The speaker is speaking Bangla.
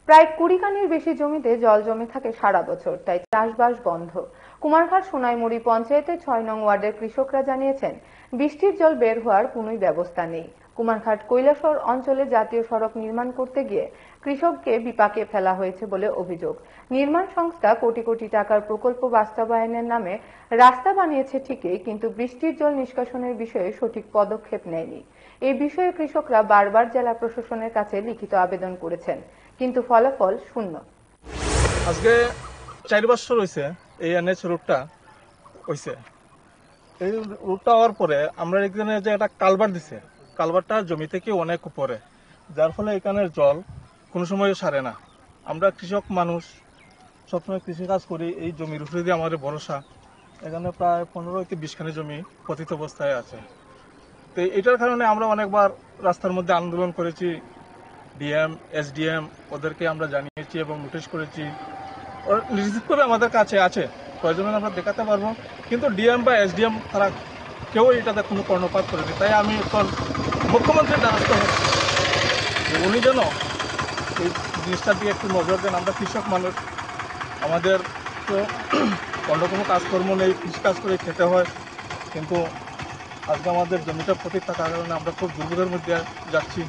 প্রায় 20 কানির বেশি জমিতে জল জমে থাকে সারা বছর, তাই চাষবাস বন্ধ। কুমারঘাট সোনাইমুড়ি পঞ্চায়েতের 6 নং ওয়ার্ডের কৃষকরা জানিয়েছেন, বৃষ্টির জল বের হওয়ার কোনো ব্যবস্থা নেই। কুমারঘাট কৈলাসহর অঞ্চলে জাতীয় সড়ক নির্মাণ করতে গিয়ে কৃষককে বিপাকে ফেলা হয়েছে বলে অভিযোগ। নির্মাণ সংস্থা কোটি কোটি টাকার প্রকল্প বাস্তবায়নের নামে রাস্তা বানিয়েছে ঠিকই, কিন্তু বৃষ্টির জল নিষ্কাশনের বিষয়ে সঠিক পদক্ষেপ নেয়নি। এই বিষয়ে কৃষকরা বারবার জেলা প্রশাসনের কাছে লিখিত আবেদন করেছেন, কিন্তু ফলাফল শূন্য। আজকে 4 বছর হয়েছে এই এনএচ রোডটা হয়েছে। এই রোডটা হওয়ার পরে আমরা এখানে যে একটা কালভার্ট দিছে, কালভার্টটা জমি থেকে অনেক উপরে, যার ফলে এখানের জল কোনো সময় সারে না। আমরা কৃষক মানুষ, সবসময় কৃষি কাজ করি, এই জমির উপরে দিয়ে আমাদের ভরসা। এখানে প্রায় 15 থেকে 20 খানি জমি পতিত অবস্থায় আছে। তো এটার কারণে আমরা অনেকবার রাস্তার মধ্যে আন্দোলন করেছি, ডিএম এসডিএম ওদেরকে আমরা জানিয়েছি এবং নোটিশ করেছি। নিশ্চিতভাবে আমাদের কাছে আছে, প্রয়োজনে আমরা দেখাতে পারবো, কিন্তু ডিএম বা এসডিএম তারা কেউ এটাতে কোনো কর্ণপাত করেনি। তাই আমি এখন মুখ্যমন্ত্রীর দ্বারস্থ হচ্ছি যে উনি যেন এই জিনিসটার দিকে একটু নজর দেন। আমরা কৃষক মানুষ, আমাদের তো অন্য কোনো কাজকর্ম নেই, কৃষিকাজ করে খেতে হয়, কিন্তু আজকে আমাদের জমিটা পতিত থাকার কারণে আমরা খুব দুর্ভোগের মধ্যে যাচ্ছি।